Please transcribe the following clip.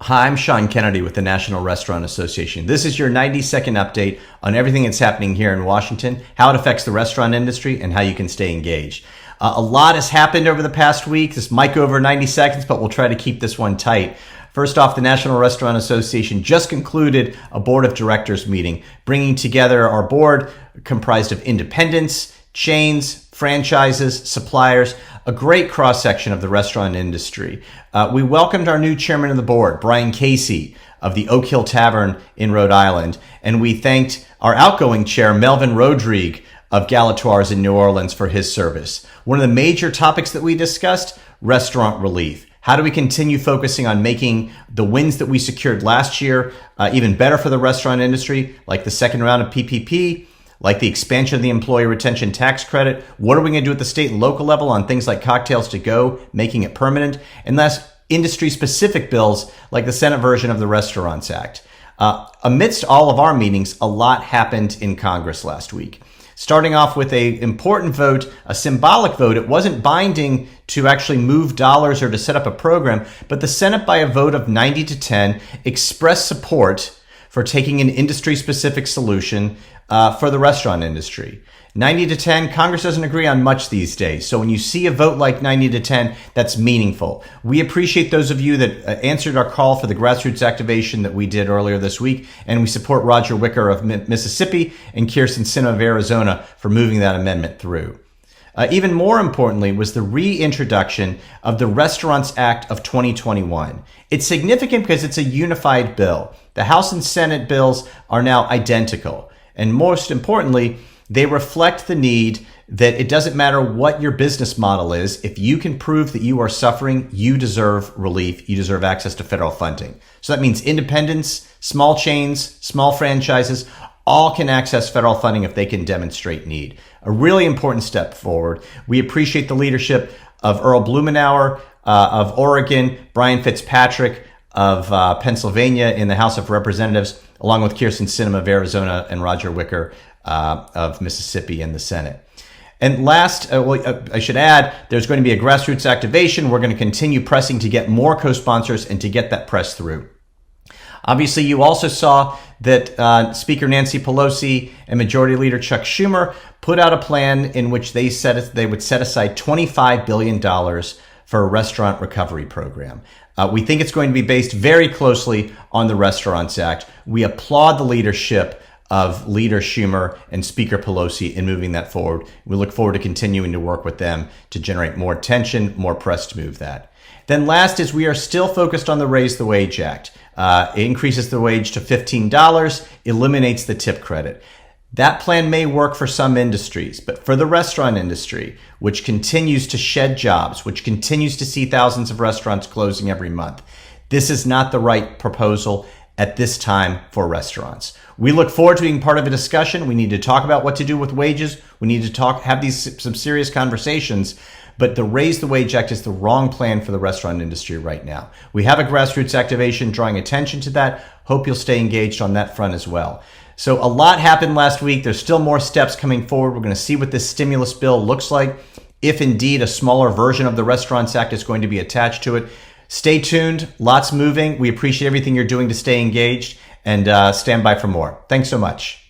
Hi, I'm Sean Kennedy with the National Restaurant Association. This is your 90-second update on everything that's happening here in Washington, how it affects the restaurant industry, and how you can stay engaged. A lot has happened over the past week. This might go over 90 seconds, but we'll try to keep this one tight. First off, the National Restaurant Association just concluded a board of directors meeting, bringing together our board comprised of independents, chains, franchises, suppliers, a great cross-section of the restaurant industry. We welcomed our new chairman of the board, Brian Casey of the Oak Hill Tavern in Rhode Island, and we thanked our outgoing chair, Melvin Rodrigue of Galatoire's in New Orleans, for his service. One of the major topics that we discussed, restaurant relief. How do we continue focusing on making the wins that we secured last year even better for the restaurant industry, like the second round of PPP, like the expansion of the employee retention tax credit? What are we going to do at the state and local level on things like cocktails to go, making it permanent? And last, industry-specific bills like the Senate version of the Restaurants Act. Amidst all of our meetings, a lot happened in Congress last week. Starting off with an important vote, a symbolic vote. It wasn't binding to actually move dollars or to set up a program, but the Senate, by a vote of 90-10, expressed support for taking an industry-specific solution for the restaurant industry. 90-10, Congress doesn't agree on much these days. So when you see a vote like 90-10, that's meaningful. We appreciate those of you that answered our call for the grassroots activation that we did earlier this week. And we support Roger Wicker of Mississippi and Kirsten Sinema of Arizona for moving that amendment through. Even more importantly was the reintroduction of the Restaurants Act of 2021. It's significant because it's a unified bill. The House and Senate bills are now identical. And most importantly, they reflect the need that it doesn't matter what your business model is. If you can prove that you are suffering, you deserve relief. You deserve access to federal funding. So that means independents, small chains, small franchises, all can access federal funding if they can demonstrate need. A really important step forward. We appreciate the leadership of Earl Blumenauer of Oregon, Brian Fitzpatrick of Pennsylvania in the House of Representatives, along with Kirsten Sinema of Arizona and Roger Wicker of Mississippi in the Senate. And last, I should add, there's going to be a grassroots activation. We're going to continue pressing to get more co-sponsors and to get that press through. Obviously, you also saw that Speaker Nancy Pelosi and Majority Leader Chuck Schumer put out a plan in which they said they would set aside $25 billion for a restaurant recovery program. We think it's going to be based very closely on the Restaurants Act. We applaud the leadership of Leader Schumer and Speaker Pelosi in moving that forward. We look forward to continuing to work with them to generate more attention, more press to move that. Then last is we are still focused on the Raise the Wage Act. It increases the wage to $15, eliminates the tip credit. That plan may work for some industries, but for the restaurant industry, which continues to shed jobs, which continues to see thousands of restaurants closing every month, this is not the right proposal at this time for restaurants. We look forward to being part of a discussion. We need to talk about what to do with wages. We need to have some serious conversations. But the Raise the Wage Act is the wrong plan for the restaurant industry right now. We have a grassroots activation drawing attention to that. Hope you'll stay engaged on that front as well. So a lot happened last week. There's still more steps coming forward. We're going to see what this stimulus bill looks like, if indeed a smaller version of the Restaurants Act is going to be attached to it. Stay tuned. Lots moving. We appreciate everything you're doing to stay engaged, and stand by for more. Thanks so much.